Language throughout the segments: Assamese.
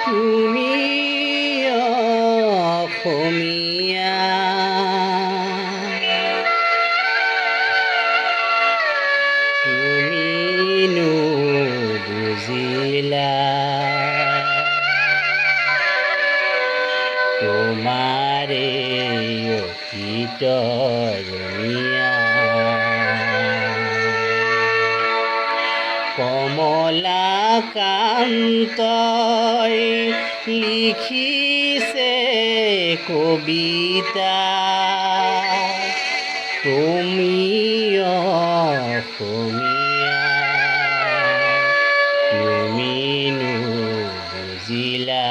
তুমি অসমীয়া তুমিনো বুজিলা তোমাৰে অতীতনীয়া কমলাকান্তই লিখিছে কবিতা তুমি অসমীয়া তুমিনো বুজিলা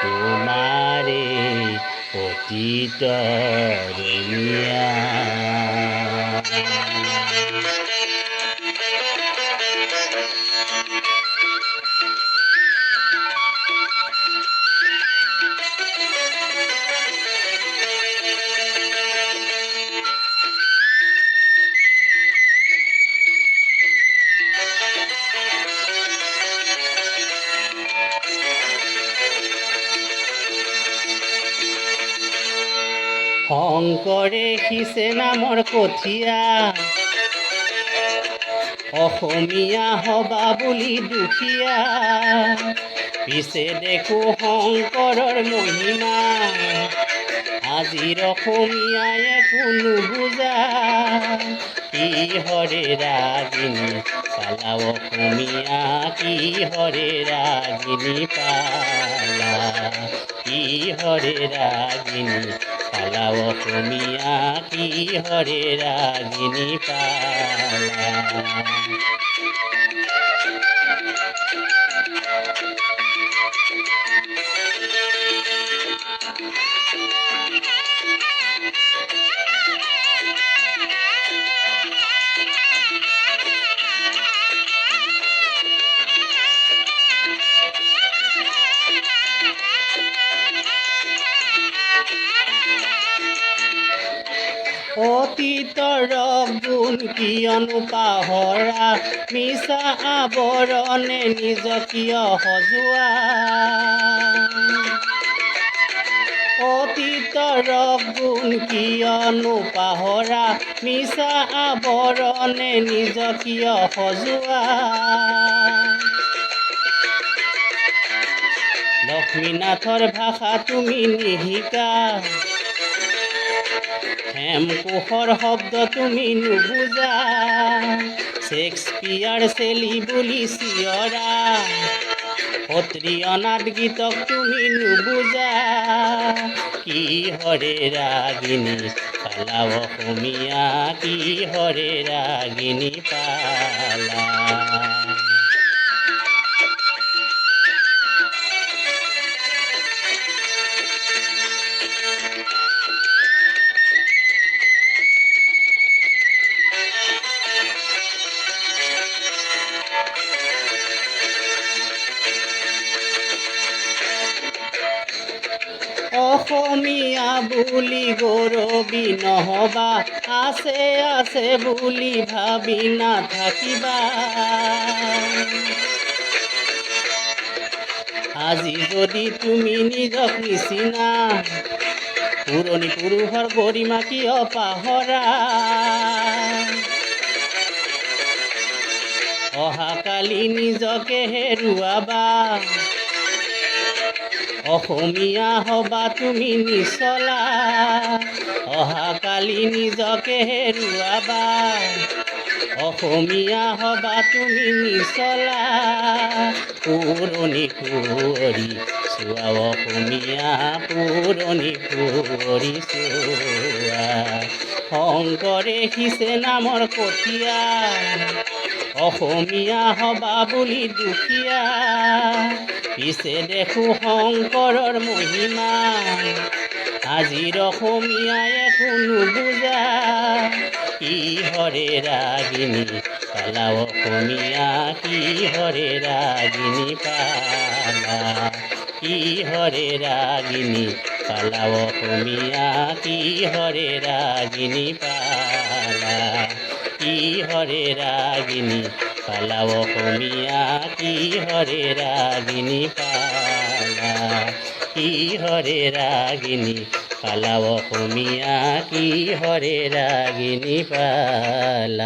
তোমাৰে অতীতনীয়া শংকৰে সিঁচে নামৰ কঠীয়া অসমীয়া হবা বুলি দুখীয়া পিছে দেখো শংকৰৰ মহিমা আজিৰ অসমীয়াই একো নুবুজা কিহৰে ৰাগিনী পালা অসমীয়া কিহৰে ৰাগিনী পালা কিহৰে ৰাগিনী পালা অসমীয়া কিহৰে ৰাগিনী পালা অতীতৰ গুণ কিয়নো পাহৰা মিছা আৱৰণে নিজ কিয় সজোৱা অতীতৰ গুণ কিয়নো পাহৰা মিছা আৱৰণে নিজ কিয় সজোৱা লক্ষ্মীনাথৰ ভাষা তুমি নিশিকা হেমকোষৰ শব্দ তুমি নুবুজা শেক্সপিয়াৰ চেলি বুলি চিঞৰা সত্ৰীয় নাট গীতক তুমি নুবুজা কিহৰে ৰাগিনী পালা অসমীয়া কিহৰে ৰাগিনী পালা অসমীয়া বুলি গৌৰৱী নহবা আছে আছে বুলি ভাবি নাথাকিবা আজি যদি তুমি নিজক নিচিনা পুৰণি পুৰুষৰ গৰিমা কিয় পাহৰা অহাকালি নিজকে হেৰুৱাবা অসমীয়া হবা তুমি নিচলা অহাকালি নিজকে হেৰুৱাবা অসমীয়া হবা তুমি নিচলা পুৰণি কুঁৱৰী চোৱা অসমীয়া পুৰণি কুঁৱৰী চোৱা শংকৰে সিঁচে নামৰ কঠীয়া অসমীয়া হবা বুলি দুখীয়া পিছে দেখো শংকৰৰ মহিমা আজিৰ অসমীয়াই একো নুবুজা কিহৰে ৰাগিনী পালা অসমীয়া কিহৰে ৰাগিনী পালা কিহৰে ৰাগিনী পালা অসমীয়া কিহৰে ৰাগিনী পালা কি হরে রাগিনী পালাও অসমীয়া কি হরে রাগিনী পালা কি হরে রাগিনী পালাও অসমীয়া কি হরে রাগিনী পালা।